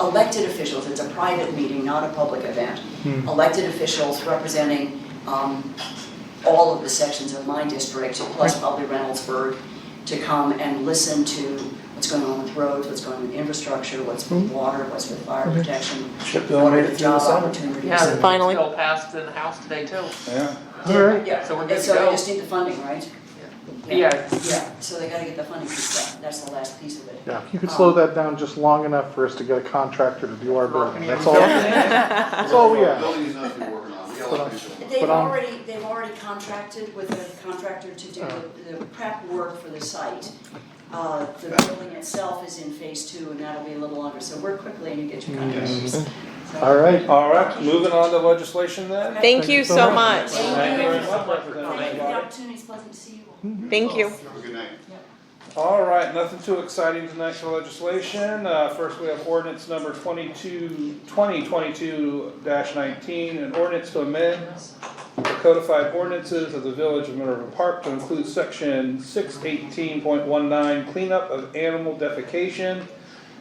Speaker 6: elected officials, it's a private meeting, not a public event. Elected officials representing all of the sections of my district, plus probably Reynoldsburg, to come and listen to what's going on with roads, what's going on with infrastructure, what's with water, what's with fire protection, what are the job opportunities.
Speaker 7: Yeah,
Speaker 3: Finally.
Speaker 7: Bill passed in the House today too.
Speaker 1: Yeah.
Speaker 6: Yeah,
Speaker 7: So we're good
Speaker 6: and
Speaker 7: to
Speaker 6: so
Speaker 7: go.
Speaker 6: they just need the funding, right?
Speaker 7: Yeah.
Speaker 6: Yeah, so they gotta get the funding piece done, that's the last piece of it.
Speaker 5: Yeah, if you could slow that down just long enough for us to get a contractor to do our building, that's all, that's all we ask.
Speaker 2: Building is nothing to be working on, we got a lot of things going on.
Speaker 6: They've already contracted with a contractor to do the prep work for the site. The building itself is in phase 2, and that'll be a little longer, so work quickly and you get your contractors. So-
Speaker 5: All right,
Speaker 1: All right, moving on to legislation then.
Speaker 3: Thank you so much.
Speaker 1: Thank you very much,
Speaker 6: Thank you for
Speaker 1: Representative
Speaker 6: the
Speaker 1: Lottie.
Speaker 6: opportunity, it's pleasant to see you all.
Speaker 3: Thank you.
Speaker 2: Have a good night.
Speaker 1: All right, nothing too exciting tonight for legislation. First, we have ordinance number 2022-19, an ordinance to amend the codified ordinances of the Village of Minerva Park to include section 618.19, cleanup of animal defecation.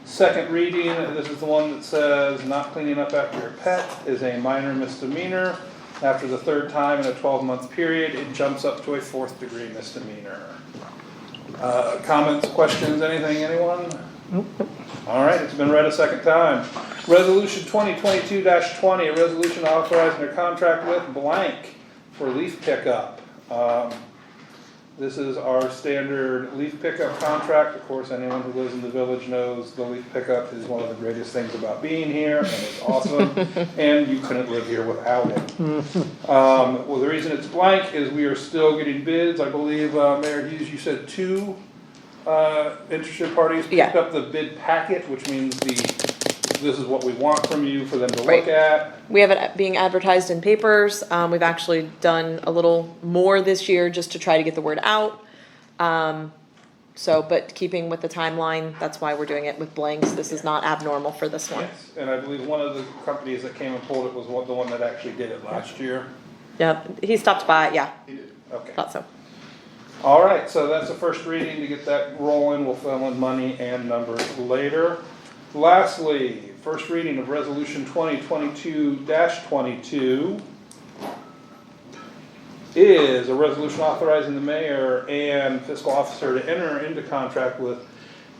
Speaker 1: Second reading, this is the one that says not cleaning up after your pet is a minor misdemeanor. After the third time in a 12-month period, it jumps up to a 4th-degree misdemeanor. Comments, questions, anything, anyone? All right, it's been read a second time. Resolution 2022-20, a resolution authorizing a contract with blank for leaf pickup. This is our standard leaf pickup contract. Of course, anyone who lives in the village knows the leaf pickup is one of the greatest things about being here, and it's awesome, and you couldn't live here without it. Well, the reason it's blank is we are still getting bids. I believe, Mayor Hughes, you said 2 interested parties picked
Speaker 3: Yeah.
Speaker 1: up the bid packet, which means this is what we want from you for them to
Speaker 3: Right.
Speaker 1: look at.
Speaker 3: We have it being advertised in papers. We've actually done a little more this year just to try to get the word out. But keeping with the timeline, that's why we're doing it with blanks. This is not abnormal for this one.
Speaker 1: Yes, and I believe one of the companies that came and pulled it was the one that actually did it last year.
Speaker 3: Yeah, he stopped by, yeah,
Speaker 2: He did.
Speaker 1: Okay.
Speaker 3: thought so.
Speaker 1: All right, so that's the first reading. To get that rolling, we'll fill in money and numbers later. Lastly, first reading of resolution 2022-22 is a resolution authorizing the mayor and fiscal officer to enter into contract with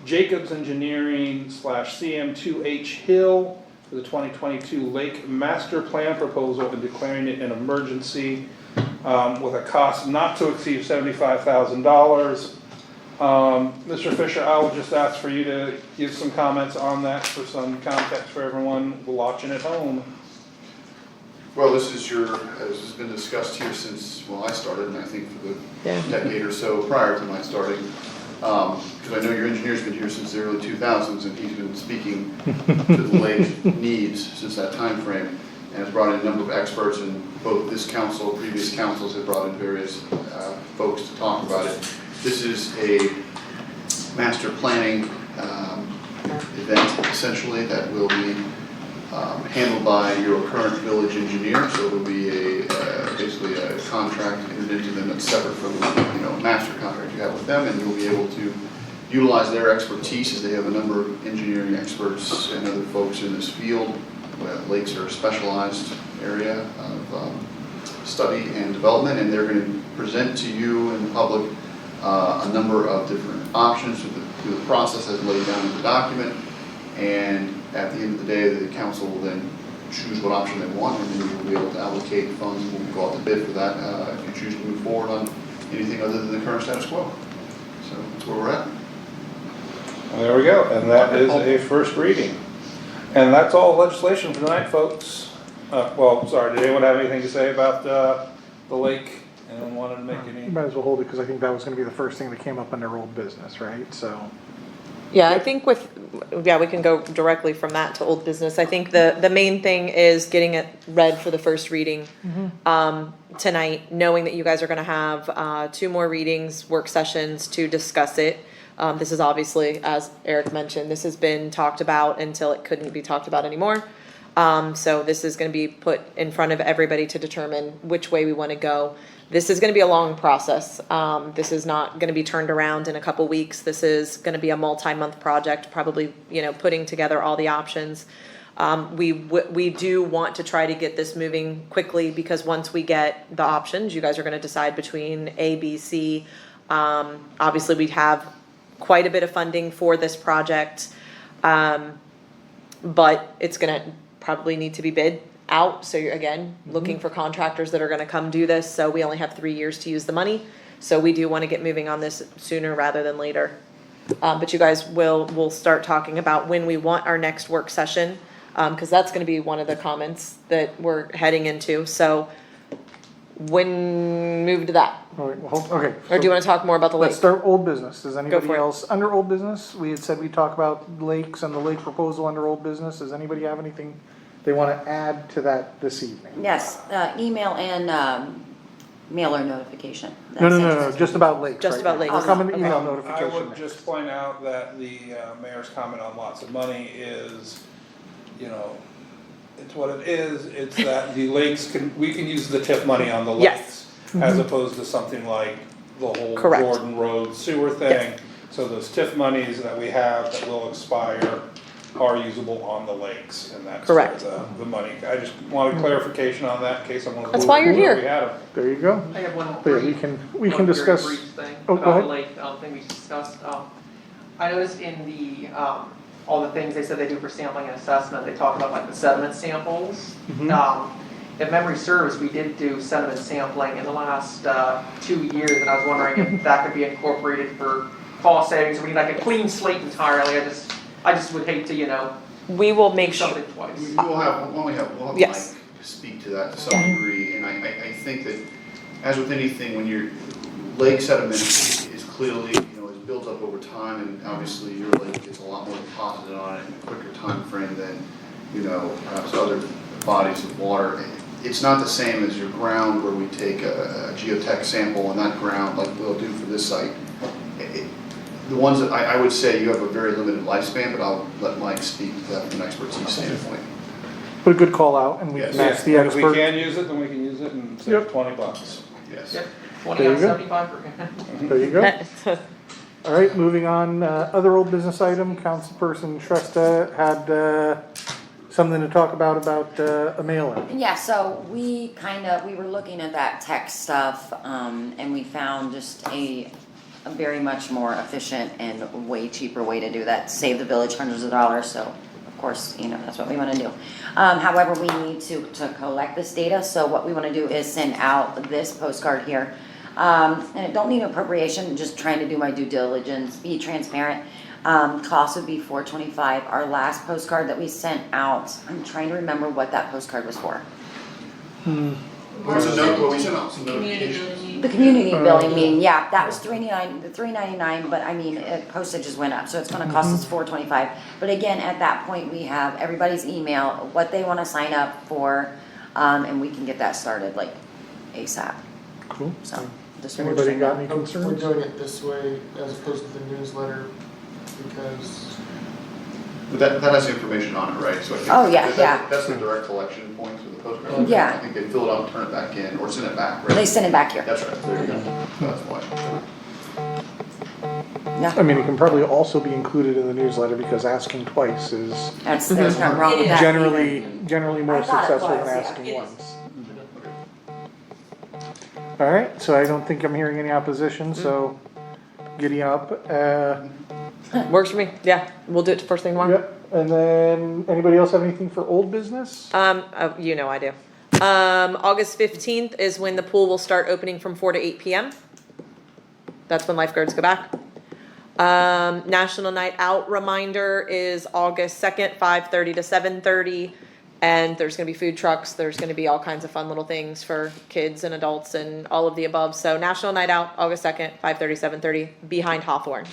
Speaker 1: Jacobs Engineering / CM2H Hill for the 2022 Lake Master Plan proposal and declaring it an emergency with a cost not to exceed $75,000. Mr. Fisher, I will just ask for you to give some comments on that for some context for everyone watching at home.
Speaker 2: Well, this is as has been discussed here since, I started, and I think for the decade or so prior to my starting. Because I know your engineer's been here since the early 2000s, and he's been speaking to the lake needs since that time frame, and has brought in a number of experts, and both this council, previous councils have brought in various folks to talk about it. This is a master planning event, essentially, that will be handled by your current village engineer. So it will be basically a contract entered into them that's separate from a master contract you have with them, and you'll be able to utilize their expertise, as they have a number of engineering experts and other folks in this field. Lakes are a specialized area of study and development, and they're going to present to you and the public a number of different options through the process as laid down in the document. And at the end of the day, the council will then choose what option they want, and then you will be able to allocate funds when we go out to bid for that if you choose to move forward on anything other than the current status quo. So that's where we're at.
Speaker 1: Well, there we go, and that is a first reading. And that's all legislation for tonight, folks. Did anyone have anything to say about the lake Anyone wanted to make
Speaker 5: You
Speaker 1: any?
Speaker 5: might as well hold it, because I think that was gonna be the first thing that came up under old business, right? So,
Speaker 3: Yeah, I think yeah, we can go directly from that to old business. I think the main thing is getting it read for the first reading, tonight, knowing that you guys are gonna have, 2 more readings, work sessions to discuss it. This is obviously, as Eric mentioned, this has been talked about until it couldn't be talked about anymore. So this is gonna be put in front of everybody to determine which way we wanna go. This is gonna be a long process. This is not gonna be turned around in a couple weeks. This is gonna be a multi-month project, probably, putting together all the options. We do want to try to get this moving quickly, because once we get the options, you guys are gonna decide between A, B, C. Obviously, we have quite a bit of funding for this project. But it's gonna probably need to be bid out, so you're again looking for contractors that are gonna come do this, so we only have 3 years to use the money. So we do wanna get moving on this sooner rather than later. But you guys we'll start talking about when we want our next work session, cause that's gonna be one of the comments that we're heading into, so when move to that.
Speaker 5: all right, well, okay.
Speaker 3: Or do you wanna talk more about the lake?
Speaker 5: Let's start old business. Does anybody
Speaker 3: for it.
Speaker 5: else, under old business, we had said we'd talk about lakes and the lake proposal under old business. Does anybody have anything they wanna add to that this evening?
Speaker 8: Yes, email and mailer notification.
Speaker 5: No, just about lakes.
Speaker 3: Just
Speaker 5: right
Speaker 3: about
Speaker 5: now.
Speaker 3: lakes.
Speaker 5: We're coming to email
Speaker 1: I
Speaker 5: notification.
Speaker 1: would just point out that the mayor's comment on lots of money is, it's what it is, it's that the lakes we can use the TIF money on the
Speaker 3: Yes.
Speaker 1: lakes, as opposed to something like the whole
Speaker 3: Correct.
Speaker 1: Jordan Road sewer thing. So those TIF monies that we have that will expire are usable on the lakes, and that's where
Speaker 3: Correct.
Speaker 1: the money, I just wanted clarification on that in case someone was.
Speaker 3: That's why you're
Speaker 1: wondering
Speaker 3: here.
Speaker 1: where we had 'em.
Speaker 5: There you go.
Speaker 7: I have one
Speaker 5: But yeah,
Speaker 7: brief.
Speaker 5: we can
Speaker 7: one very
Speaker 5: discuss.
Speaker 7: brief thing
Speaker 5: Oh, go
Speaker 7: about
Speaker 5: ahead.
Speaker 7: the lake, thing we discussed. I noticed in the, all the things they said they do for sampling and assessment, they talk about like the sediment samples. If memory serves, we did do sediment sampling in the last 2 years, and I was wondering if that could be incorporated for cost savings. We need like a clean slate entirely. I just would hate to,
Speaker 3: We will
Speaker 7: do
Speaker 3: make sure.
Speaker 7: something twice.
Speaker 2: We'll have
Speaker 3: Yes.
Speaker 2: Mike speak to that to some degree, and I think that, as with anything, when your lake sediment is clearly, is built up over time, and obviously your lake gets a lot more deposited on it in a quicker time frame than, perhaps other bodies of water. It's not the same as your ground where we take a geotech sample in that ground, like we'll do for this site. The ones that I would say you have a very limited lifespan, but I'll let Mike speak to that from an expertise standpoint.
Speaker 5: But a good call out, and we
Speaker 2: Yes.
Speaker 5: can ask the
Speaker 1: And if we
Speaker 5: expert.
Speaker 1: can use it, then we can use it and save
Speaker 5: Yep.
Speaker 1: $20.
Speaker 2: Yes.
Speaker 7: Yep,
Speaker 5: There
Speaker 7: 20
Speaker 5: you
Speaker 7: out of
Speaker 5: go.
Speaker 7: 75.
Speaker 5: There you go. All right, moving on, other old business item, Councilperson Shrestha had, something to talk about a mail-in.
Speaker 8: Yeah, so we were looking at that tech stuff, and we found just a very much more efficient and way cheaper way to do that, save the village hundreds of dollars, so of course, that's what we wanna do. However, we need to collect this data, so what we wanna do is send out this postcard here. And it don't need appropriation, just trying to do my due diligence, be transparent. Cost would be $425. Our last postcard that we sent out, I'm trying to remember what that postcard was for.
Speaker 2: We sent out some notifications.
Speaker 8: The community building meeting, yeah, that was $399, but I mean, postages went up, so it's gonna cost us $425. But again, at that point, we have everybody's email, what they wanna sign up for, and we can get that started like ASAP,
Speaker 5: Cool.
Speaker 8: so. Just
Speaker 5: Anybody got any
Speaker 9: We're
Speaker 5: concerns?
Speaker 9: doing it this way as opposed to the newsletter because
Speaker 2: But that has information on it, right? So I think
Speaker 8: Oh, yeah,
Speaker 2: that-
Speaker 8: yeah.
Speaker 2: That's the direct collection point for the postcard.
Speaker 8: Yeah.
Speaker 2: I think they fill it out, turn it back in, or send it back, right?
Speaker 8: They send it back here,
Speaker 2: That's right, there you go. That's why.
Speaker 8: yeah,
Speaker 5: I mean, it can probably also be included in the newsletter, because asking twice is
Speaker 8: there's nothing wrong with that.
Speaker 5: generally more
Speaker 8: I thought it
Speaker 5: successful than
Speaker 8: was, yeah.
Speaker 5: asking
Speaker 3: It is.
Speaker 5: once. All right, so I don't think I'm hearing any opposition, so giddy up.
Speaker 3: Works for me, yeah, we'll do it first thing tomorrow.
Speaker 5: Yep, and then, anybody else have anything for old business?
Speaker 3: I do. August 15th is when the pool will start opening from 4 to 8 p.m. That's when lifeguards go back. National Night Out reminder is August 2nd, 5:30 to 7:30. And there's gonna be food trucks, there's gonna be all kinds of fun little things for kids and adults and all of the above. So National Night Out, August 2nd, 5:30, 7:30, behind Hawthorne.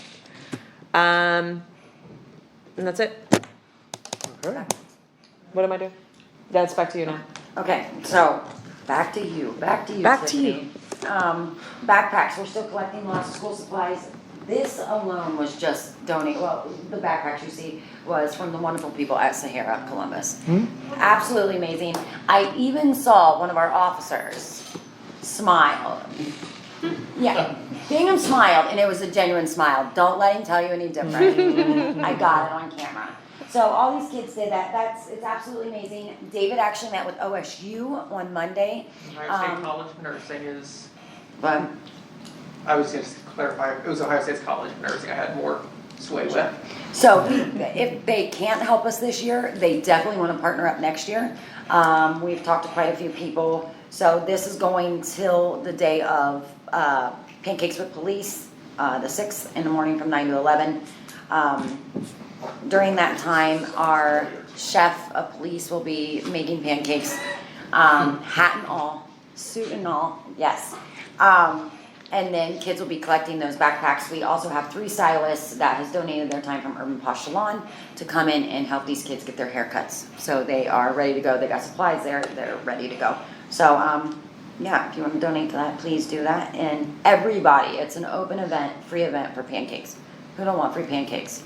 Speaker 3: And that's it.
Speaker 5: Okay.
Speaker 3: What am I doing? That's back to you now.
Speaker 8: Okay, so, back to you,
Speaker 3: Back to you.
Speaker 8: Tiffany. Backpacks, we're still collecting lots of school supplies. This alone was just donated, well, the backpacks you see was from the wonderful people at Sahara Columbus. Absolutely amazing. I even saw one of our officers smile. Yeah, Bingham smiled, and it was a genuine smile. Don't let him tell you any different. I got it on camera. So all these kids did that. It's absolutely amazing. David actually met with OSU on Monday.
Speaker 7: Ohio State College of Nursing is,
Speaker 8: But
Speaker 7: I was gonna clarify, it was Ohio State's College of Nursing I had more sway with.
Speaker 8: so if they can't help us this year, they definitely want to partner up next year. We've talked to quite a few people. So this is going till the day of Pancakes with Police, the 6th in the morning from 9 to 11. During that time, our chef of police will be making pancakes, hat and all, suit and all, yes. And then kids will be collecting those backpacks. We also have 3 stylists that has donated their time from Urban Posh Salon to come in and help these kids get their haircuts. So they are ready to go. They got supplies there. They're ready to go. So, yeah, if you want to donate to that, please do that. And everybody, it's an open event, free event for pancakes. Who don't want free pancakes?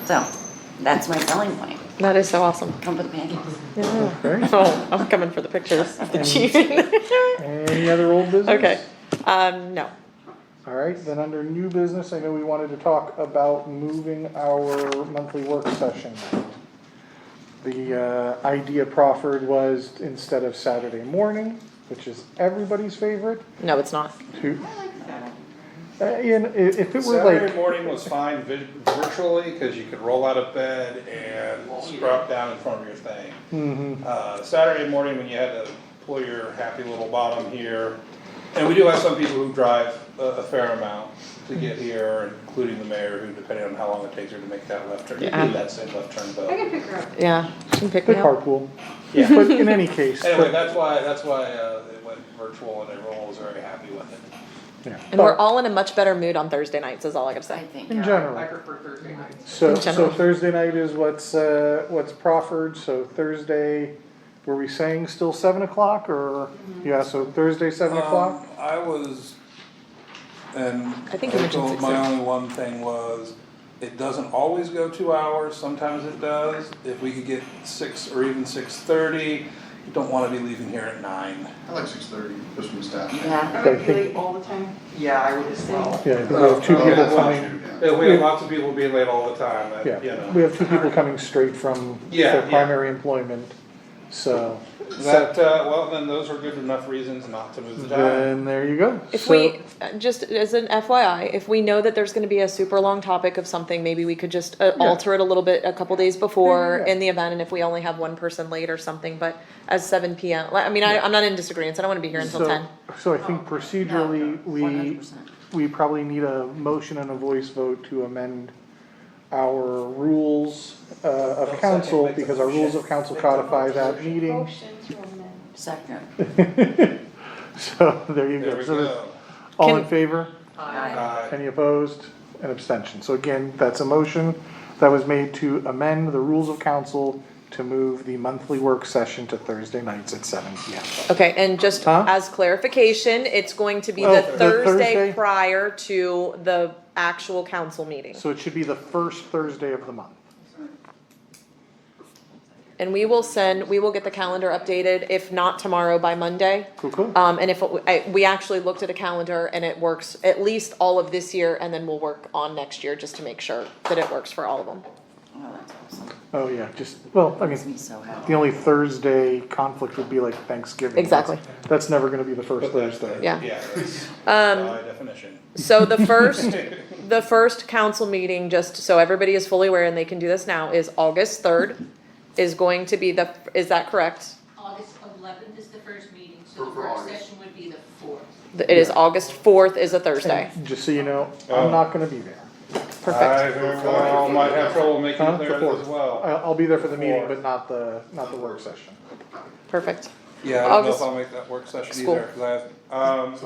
Speaker 8: So, that's my selling point.
Speaker 3: That is so awesome.
Speaker 8: Come for the pancakes.
Speaker 5: Okay.
Speaker 3: Oh, I'm coming for the pictures of the chief.
Speaker 5: Any other old business?
Speaker 3: Okay, no.
Speaker 5: All right, then under new business, I know we wanted to talk about moving our monthly work session. The idea proffered was instead of Saturday morning, which is everybody's favorite,
Speaker 3: No, it's not.
Speaker 5: to, if it were
Speaker 1: Saturday
Speaker 5: like,
Speaker 1: morning was fine virtually, cause you could roll out of bed and scrub down in front of your thing. Saturday morning when you had to pull your happy little bottom here, and we do have some people who drive a fair amount to get here, including the mayor, who depending on how long it takes her to make that left turn, you do that same left turn though.
Speaker 3: Yeah, you can pick
Speaker 5: the
Speaker 3: me up.
Speaker 5: carpool.
Speaker 1: Yeah.
Speaker 5: But in any case.
Speaker 1: Anyway, that's why it went virtual and everyone was very happy with it.
Speaker 5: Yeah.
Speaker 3: And we're all in a much better mood on Thursday nights, is all I gotta
Speaker 8: I
Speaker 3: say.
Speaker 8: think.
Speaker 5: In
Speaker 7: I
Speaker 5: general.
Speaker 7: prefer Thursday nights.
Speaker 5: So,
Speaker 3: In general.
Speaker 5: so Thursday night is what's proffered, so Thursday, were we saying still 7 o'clock, or, yeah, so Thursday, 7 o'clock?
Speaker 1: I was, and
Speaker 3: I think you mentioned
Speaker 1: Rachel,
Speaker 3: 6:30.
Speaker 1: my only one thing was, it doesn't always go 2 hours, sometimes it does. If we could get 6 or even 6:30, you don't wanna be leaving here at 9.
Speaker 2: I like 6:30, just from the staff.
Speaker 8: Yeah.
Speaker 5: I think,
Speaker 6: all the time.
Speaker 7: Yeah, I would as well.
Speaker 5: yeah, I think we have 2
Speaker 1: Oh,
Speaker 5: people
Speaker 1: yeah.
Speaker 5: coming,
Speaker 1: Yeah, we have lots of people being late all the time, that, you
Speaker 5: yeah,
Speaker 1: know.
Speaker 5: we have 2 people coming straight from
Speaker 1: Yeah,
Speaker 5: their
Speaker 1: yeah.
Speaker 5: primary employment, so.
Speaker 1: That, well, then those are good enough reasons not to move the time.
Speaker 5: Then there you go.
Speaker 3: If
Speaker 5: So-
Speaker 3: we, just as an FYI, if we know that there's gonna be a super long topic of something, maybe we could just alter it a little bit a couple days before
Speaker 5: Yeah.
Speaker 3: in the event, and if we only have one person late or something, but as 7 PM, I mean, I'm not in disagreement, I don't wanna be here until
Speaker 5: So-
Speaker 3: 10.
Speaker 5: So I think procedurally, we
Speaker 8: 100%.
Speaker 5: probably need a motion and a voice vote to amend our rules of council, because our rules of council codify that meeting.
Speaker 8: Second.
Speaker 5: So there you
Speaker 1: There
Speaker 5: go.
Speaker 1: we
Speaker 5: So there's-
Speaker 1: go.
Speaker 5: all in
Speaker 3: Can-
Speaker 5: favor?
Speaker 7: Aye.
Speaker 5: Any opposed? An abstention. So again, that's a motion that was made to amend the rules of council to move the monthly work session to Thursday nights at 7 PM.
Speaker 3: Okay, and just
Speaker 5: Huh?
Speaker 3: as clarification, it's going to be
Speaker 5: Oh,
Speaker 3: the
Speaker 5: the
Speaker 3: Thursday
Speaker 5: Thursday?
Speaker 3: prior to the actual council meeting.
Speaker 5: So it should be the first Thursday of the month.
Speaker 3: And we will get the calendar updated, if not tomorrow, by Monday.
Speaker 5: Cool.
Speaker 3: And if, we actually looked at a calendar and it works at least all of this year, and then we'll work on next year just to make sure that it works for all of them.
Speaker 8: Oh, that's awesome.
Speaker 5: Oh, yeah, well, I
Speaker 8: Makes me
Speaker 5: mean,
Speaker 8: so happy.
Speaker 5: the only Thursday conflict would be like Thanksgiving.
Speaker 3: Exactly.
Speaker 5: That's never gonna be the first Thursday.
Speaker 3: Yeah.
Speaker 1: Yeah, that's by definition.
Speaker 3: So the first council meeting, just so everybody is fully aware, and they can do this now, is August 3rd, is going to be is that correct?
Speaker 10: August 11th is the first meeting, so the
Speaker 2: For
Speaker 10: work
Speaker 2: August.
Speaker 10: session would be the 4th.
Speaker 3: It is August 4th is a Thursday.
Speaker 5: And just so you know,
Speaker 1: Oh.
Speaker 5: I'm not gonna be there.
Speaker 3: Perfect.
Speaker 1: I very well might have trouble making
Speaker 5: Huh?
Speaker 1: it there
Speaker 5: The fourth.
Speaker 1: as well.
Speaker 5: I'll be there for the meeting,
Speaker 1: Fourth.
Speaker 5: but not the work session.
Speaker 3: Perfect.
Speaker 1: Yeah, I don't know
Speaker 3: August-
Speaker 1: if I'll make that work session
Speaker 3: School.
Speaker 1: either, cause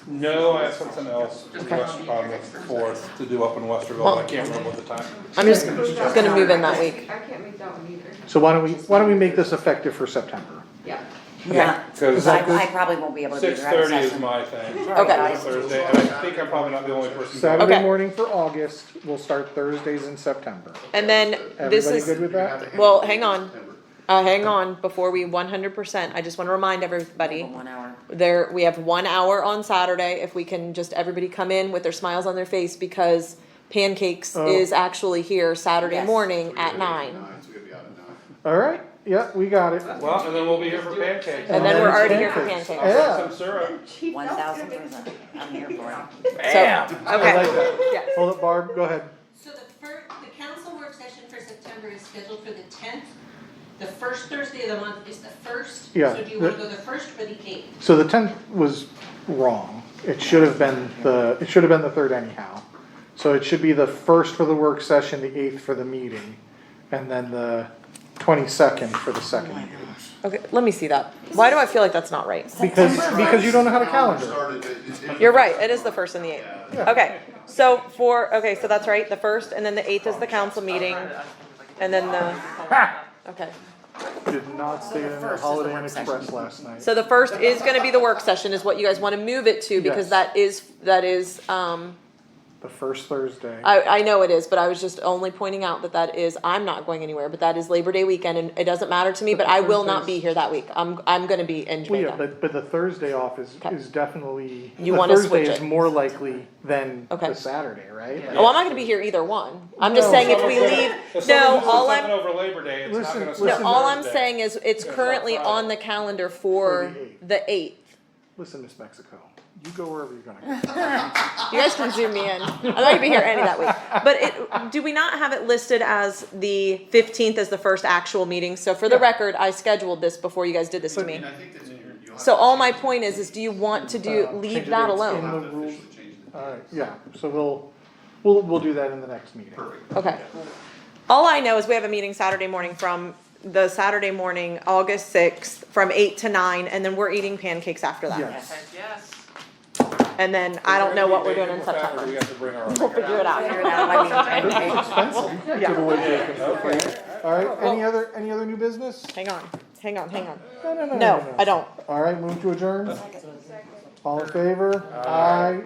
Speaker 1: no, I have something else on the fourth to do up in Westerville, but I can't remember what the time.
Speaker 3: I'm just gonna move in that week.
Speaker 4: I can't make that one either.
Speaker 5: So why don't we make this effective for September?
Speaker 8: Yeah,
Speaker 1: Cause
Speaker 5: Is that good?
Speaker 8: I probably won't be able to be
Speaker 1: 6:30
Speaker 8: there.
Speaker 1: is my thing.
Speaker 3: Okay.
Speaker 1: On Thursday, and I think I'm probably not the only person. going.
Speaker 5: Saturday
Speaker 3: Okay.
Speaker 5: morning for August, we'll start Thursdays in September.
Speaker 3: And then this
Speaker 5: Everybody
Speaker 3: is,
Speaker 5: good with that?
Speaker 3: well, hang on. Hang on, before we 100%, I just wanna remind everybody,
Speaker 8: 1 hour.
Speaker 3: we have 1 hour on Saturday, if we can just, everybody come in with their smiles on their face, because Pancakes
Speaker 5: Oh.
Speaker 3: is actually here Saturday
Speaker 8: Yes.
Speaker 3: morning at 9.
Speaker 2: So we gotta be out at 9.
Speaker 5: All right, yeah, we got it.
Speaker 1: Well, and then we'll be here for pancakes.
Speaker 3: And then we're
Speaker 5: it's
Speaker 3: already here for
Speaker 5: pancakes.
Speaker 3: pancakes.
Speaker 1: I'll
Speaker 5: Yeah.
Speaker 1: bring some syrup.
Speaker 8: 1000%. I'm here for it.
Speaker 3: So,
Speaker 5: I
Speaker 3: okay,
Speaker 5: like that.
Speaker 3: yeah.
Speaker 5: Hold it, Barb, go ahead.
Speaker 10: So the council work session for September is scheduled for the 10th. The first Thursday of the month is the 1st.
Speaker 5: Yeah,
Speaker 10: So do you wanna go the 1st or the 8th?
Speaker 5: So the 10th was wrong. It should have been the 3rd anyhow. So it should be the 1st for the work session, the 8th for the meeting, and then the 22nd for the second meeting.
Speaker 3: Okay, let me see that. Why do I feel like that's not right?
Speaker 5: Because you don't know how to calendar.
Speaker 2: Started,
Speaker 3: You're right, it is the 1st and the 8th. Okay, so so that's right, the 1st, and then the 8th is the council meeting, and then okay.
Speaker 5: Did not stay in the Holiday Inn Express last night.
Speaker 3: So the 1st is gonna be the work session, is what you guys wanna move it to, because
Speaker 5: Yes.
Speaker 3: that is,
Speaker 5: The first Thursday.
Speaker 3: I know it is, but I was just only pointing out that is, I'm not going anywhere, but that is Labor Day weekend, and it doesn't matter to me, but I will not be here that week. I'm gonna be in
Speaker 5: Well, yeah,
Speaker 3: Jamaica.
Speaker 5: but the Thursday off
Speaker 3: Okay.
Speaker 5: is definitely,
Speaker 3: You
Speaker 5: the
Speaker 3: wanna
Speaker 5: Thursday
Speaker 3: switch
Speaker 5: is
Speaker 3: it.
Speaker 5: more likely than
Speaker 3: Okay.
Speaker 5: the Saturday, right?
Speaker 3: Oh, I'm not gonna be here either one. I'm just saying if we leave,
Speaker 1: If
Speaker 3: no,
Speaker 1: someone
Speaker 3: all
Speaker 1: does something
Speaker 3: I'm,
Speaker 1: over Labor Day, it's not
Speaker 5: Listen,
Speaker 1: gonna
Speaker 5: listen.
Speaker 1: start
Speaker 3: no, all I'm
Speaker 1: Thursday.
Speaker 3: saying is it's
Speaker 1: It's
Speaker 3: currently
Speaker 1: not Friday.
Speaker 3: on the calendar for the 8th.
Speaker 5: Listen, Miss Mexico, you go wherever you're gonna go.
Speaker 3: You guys can zoom me in. I'm not gonna be here any that week. But do we not have it listed as the 15th as the first actual meeting? So for the record, I scheduled this before you guys did this to me.
Speaker 2: And I think that's in your, you'll have
Speaker 3: So
Speaker 2: to
Speaker 3: all my
Speaker 2: change it.
Speaker 3: point is do you want to
Speaker 5: Change
Speaker 3: leave
Speaker 5: it,
Speaker 3: that
Speaker 5: it's
Speaker 2: You'll
Speaker 5: in
Speaker 3: alone?
Speaker 2: have
Speaker 5: the
Speaker 2: to
Speaker 5: rules.
Speaker 2: officially change it.
Speaker 5: Alright, yeah, so we'll do that in the next meeting.
Speaker 2: Perfect.
Speaker 3: Okay. All I know is we have a meeting Saturday morning from the Saturday morning, August 6th, from 8 to 9, and then we're eating pancakes after that.
Speaker 5: Yes.
Speaker 7: Yes.
Speaker 3: And then I don't know what we're doing in
Speaker 1: Bacon or fat, or
Speaker 3: September.
Speaker 1: We have to bring our.
Speaker 3: We'll figure it out.
Speaker 5: It's expensive. Give away bacon for free. Alright, any other new business?
Speaker 3: Hang on.
Speaker 5: No.
Speaker 3: No, I don't.
Speaker 5: Alright, move to adjourn. All in favor? Aye.